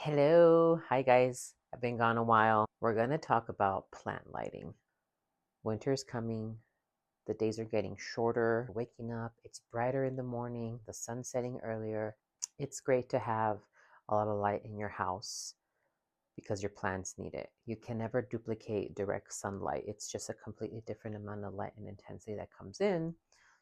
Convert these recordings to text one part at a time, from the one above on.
Hello, hi guys. I've been gone a while. We're going to talk about plant lighting. Winter's coming, the days are getting shorter, waking up, it's brighter in the morning, the sun's setting earlier. It's great to have a lot of light in your house because your plants need it. You can never duplicate direct sunlight. It's just a completely different amount of light and intensity that comes in.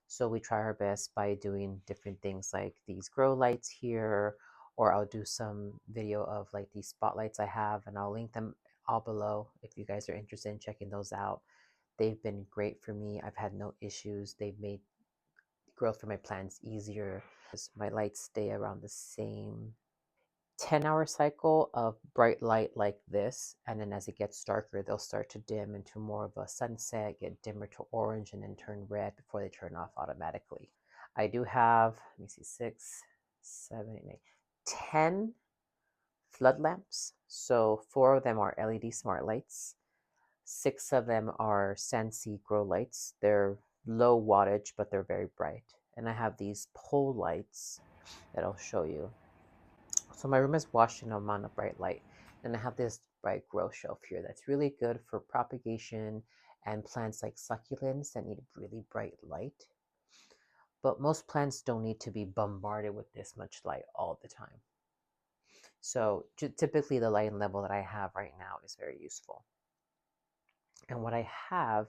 So we try our best by doing different things like these grow lights here, or I'll do some video of like these spotlights I have, and I'll link them all below if you guys are interested in checking those out. They've been great for me. I've had no issues. They've made growth for my plants easier. My lights stay around the same 10-hour cycle of bright light like this, and then as it gets darker they'll start to dim into more of a sunset, get dimmer to orange, and then turn red before they turn off automatically. I do have, let me see, 6, 7, 8, 9, 10 flood lamps. So 4 of them are LED smart lights, 6 of them are SANSI grow lights. They're low wattage but they're very bright, and I have these pole lights that I'll show you. So my room is washed in a amount of bright light, and I have this bright grow shelf here that's really good for propagation and plants like succulents that need really bright light. But most plants don't need to be bombarded with this much light all the time. So typically the lighting level that I have right now is very useful. And what I have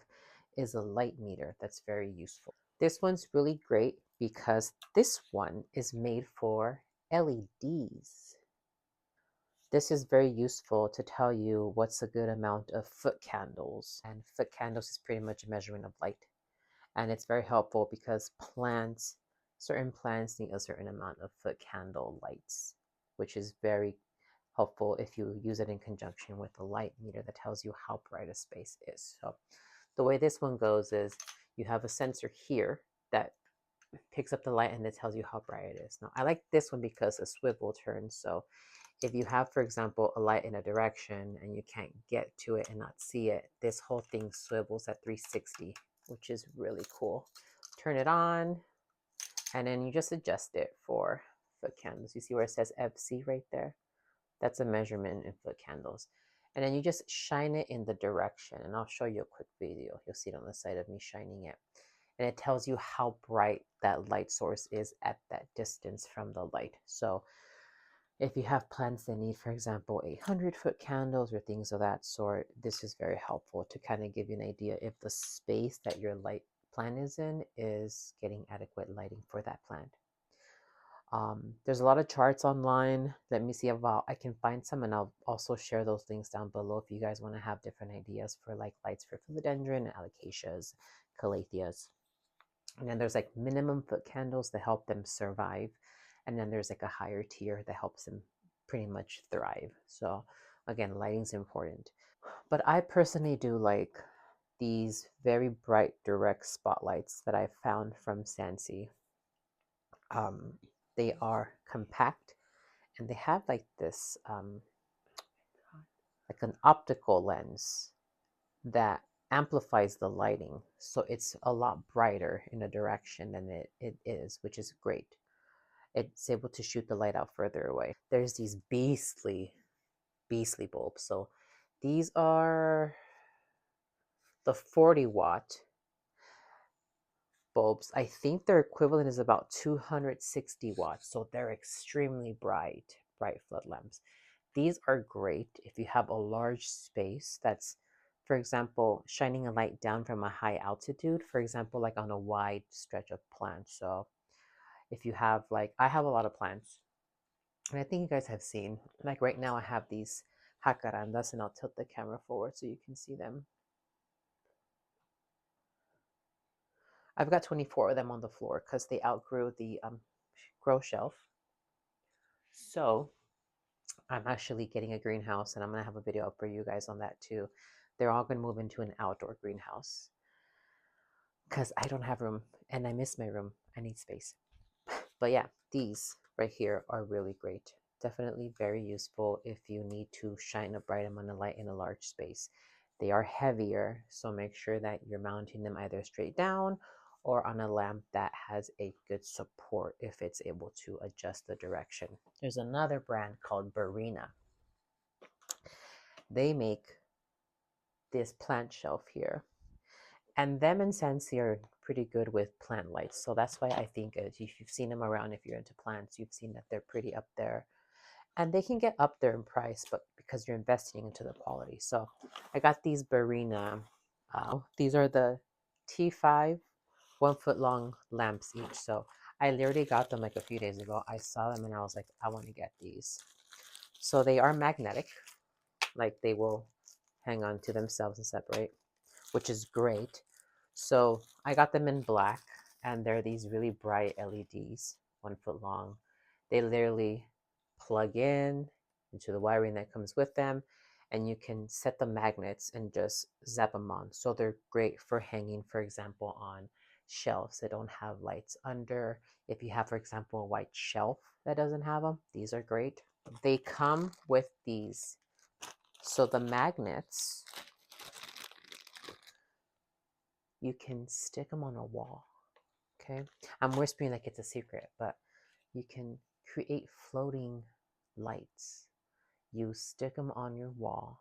is a light meter that's very useful. This one's really great because this one is made for LEDs. This is very useful to tell you what's a good amount of foot candles. And foot candles is pretty much a measurement of light. And it's very helpful because certain plants need a certain amount of foot candle lights, which is very helpful if you use it in conjunction with a light meter that tells you how bright a space is. So the way this one goes is you have a sensor here that picks up the light and it tells you how bright it is. Now I like this one because a swivel turns, so if you have, for example, a light in a direction and you can't get to it and not see it, this whole thing swivels at 360, which is really cool. Turn it on, and then you just adjust it for foot candles. You see where it says FC right there? That's a measurement in foot candles. And then you just shine it in the direction, and I'll show you a quick video. You'll see it on the side of me shining it. And it tells you how bright that light source is at that distance from the light. So if you have plants that need, for example, 800-foot candles or things of that sort, this is very helpful to kind of give you an idea if the space that your light plant is in is getting adequate lighting for that plant. There's a lot of charts online. Let me see if I can find some, and I'll also share those links down below if you guys want to have different ideas for like lights for philodendron, alocasias, calatheas. And then there's like minimum foot candles that help them survive. And then there's like a higher tier that helps them pretty much thrive. So again, lighting's important. But I personally do like these very bright direct spotlights that I found from SANSI. They are compact, and they have like this, like an optical lens that amplifies the lighting. So it's a lot brighter in a direction than it is, which is great. It's able to shoot the light out further away. There's these beastly bulbs. So these are the 40-watt bulbs. I think their equivalent is about 260 watts. So they're extremely bright flood lamps. These are great if you have a large space that's, for example, shining a light down from a high altitude, for example, like on a wide stretch of plants. So if you have, like, I have a lot of plants, and I think you guys have seen, like right now I have these jacarandas, and I'll tilt the camera forward so you can see them. I've got 24 of them on the floor because they outgrew the grow shelf. So I'm actually getting a greenhouse, and I'm going to have a video up for you guys on that too. They're all going to move into an outdoor greenhouse because I don't have room, and I miss my room. I need space. But yeah, these right here are really great. Definitely very useful if you need to shine a bright amount of light in a large space. They are heavier, so make sure that you're mounting them either straight down or on a lamp that has a good support if it's able to adjust the direction. There's another brand called Barrina. They make this plant shelf here. And them and SANSI are pretty good with plant lights. So that's why I think if you've seen them around, if you're into plants, you've seen that they're pretty up there. And they can get up there in price, but because you're investing into the quality. So I got these Barrina. These are the T5 1 foot long lamps each. So I literally got them like a few days ago. I saw them and I was like, I want to get these. So they are magnetic, like they will hang on to themselves and separate, which is great. So I got them in black, and they're these really bright LEDs, 1 foot long. They literally plug in into the wiring that comes with them, and you can set the magnets and just zap them on. So they're great for hanging, for example, on shelves that don't have lights under. If you have, for example, a white shelf that doesn't have them, these are great. They come with these. So the magnets, you can stick them on a wall. Okay, I'm whispering like it's a secret, but you can create floating lights. You stick them on your wall,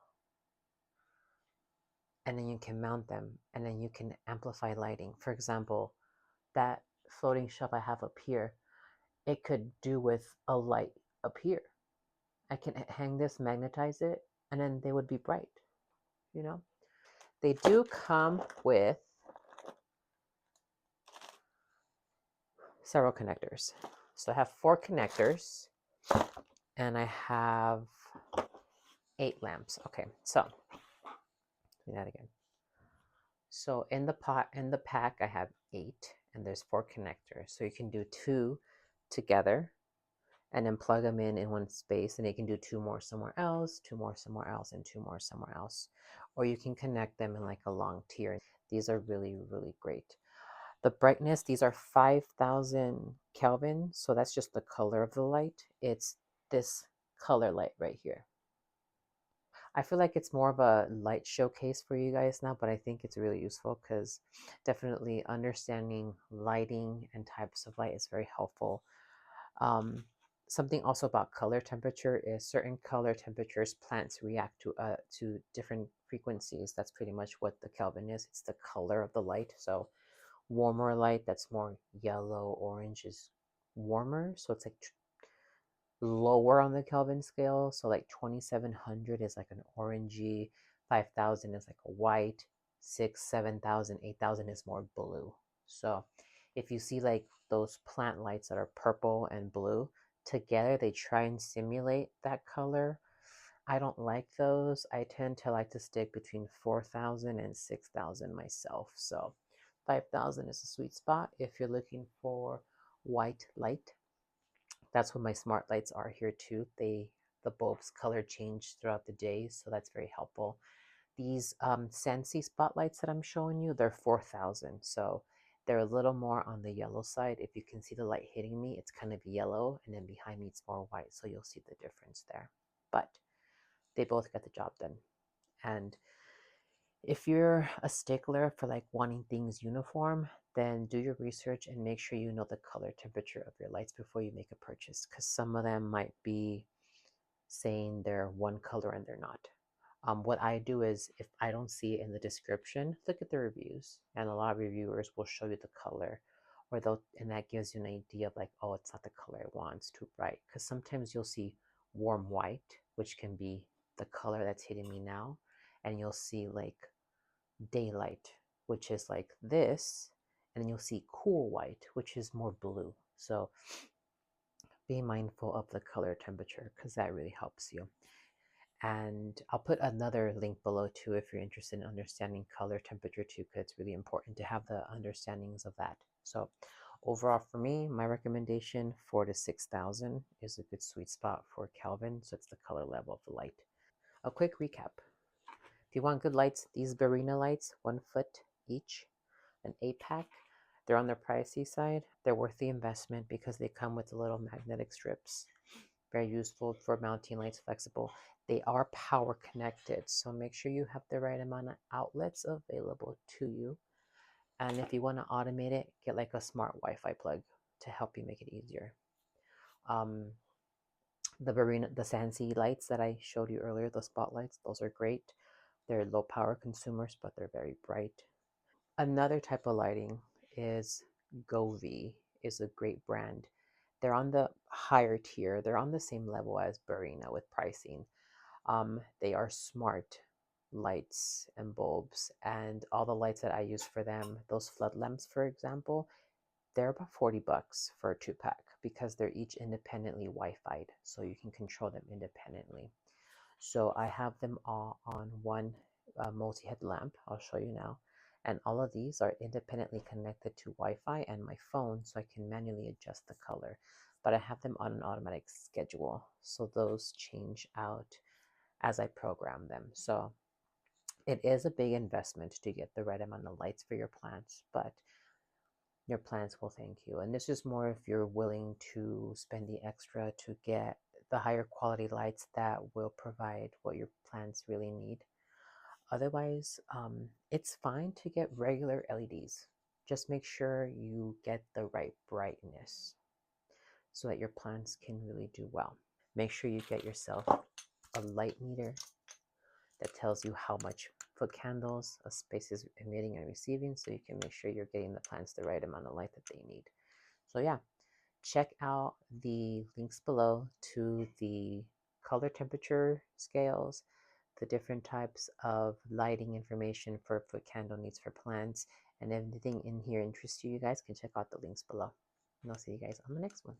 and then you can mount them, and then you can amplify lighting. For example, that floating shelf I have up here, it could do with a light up here. I can hang this, magnetize it, and then they would be bright, you know? They do come with several connectors. So I have 4 connectors, and I have 8 lamps. Okay, so do that again. So in the pack, I have 8, and there's 4 connectors. So you can do 2 together, and then plug them in one space, and you can do 2 more somewhere else, 2 more somewhere else, and 2 more somewhere else. Or you can connect them in like a long tier. These are really, really great. The brightness, these are 5,000 Kelvin, so that's just the color of the light. It's this color light right here. I feel like it's more of a light showcase for you guys now, but I think it's really useful because definitely understanding lighting and types of light is very helpful. Something also about color temperature is certain color temperatures plants react to different frequencies. That's pretty much what the Kelvin is. It's the color of the light. So warmer light that's more yellow, orange is warmer. So it's like lower on the Kelvin scale. So like 2700 is like an orangey, 5000 is like a white, 6, 7000, 8000 is more blue. So if you see like those plant lights that are purple and blue together, they try and simulate that color. I don't like those. I tend to like to stick between 4000 and 6000 myself. So 5000 is a sweet spot if you're looking for white light. That's what my smart lights are here too. The bulbs color change throughout the day, so that's very helpful. These SANSI spotlights that I'm showing you, they're 4000, so they're a little more on the yellow side. If you can see the light hitting me, it's kind of yellow, and then behind me it's more white, so you'll see the difference there. But they both get the job done. And if you're a stickler for like wanting things uniform, then do your research and make sure you know the color temperature of your lights before you make a purchase, because some of them might be saying they're one color and they're not. What I do is if I don't see it in the description, look at the reviews, and a lot of reviewers will show you the color, or and that gives you an idea of like, oh, it's not the color I want, it's too bright. Because sometimes you'll see warm white, which can be the color that's hitting me now, and you'll see like daylight, which is like this, and then you'll see cool white, which is more blue. So be mindful of the color temperature because that really helps you. And I'll put another link below too if you're interested in understanding color temperature too, because it's really important to have the understandings of that. So overall for me, my recommendation 4 to 6000 is a good sweet spot for Kelvin. So it's the color level of the light. A quick recap. If you want good lights, these Barrina lights, 1 foot each, an 8-pack. They're on the pricey side. They're worth the investment because they come with the little magnetic strips. Very useful for mounting lights, flexible. They are power connected, so make sure you have the right amount of outlets available to you. And if you want to automate it, get like a smart Wi-Fi plug to help you make it easier. Um, the SANSI lights that I showed you earlier, the spotlights, those are great. They're low power consumers, but they're very bright. Another type of lighting is GOVEE, is a great brand. They're on the higher tier. They're on the same level as Barrina with pricing. They are smart lights and bulbs, and all the lights that I use for them, those flood lamps, for example, they're about 40 bucks for a 2-pack because they're each independently Wi-Fi'd, so you can control them independently. So I have them all on one multi-head lamp. I'll show you now. And all of these are independently connected to Wi-Fi and my phone, so I can manually adjust the color. But I have them on an automatic schedule, so those change out as I program them. So it is a big investment to get the right amount of lights for your plants, but your plants will thank you. And this is more if you're willing to spend the extra to get the higher quality lights that will provide what your plants really need. Otherwise, it's fine to get regular LEDs. Just make sure you get the right brightness so that your plants can really do well. Make sure you get yourself a light meter that tells you how much foot candles a space is emitting and receiving, so you can make sure you're getting the plants the right amount of light that they need. So yeah, check out the links below to the color temperature scales, the different types of lighting information for foot candle needs for plants, and if anything in here interests you, you guys can check out the links below. And I'll see you guys on the next one.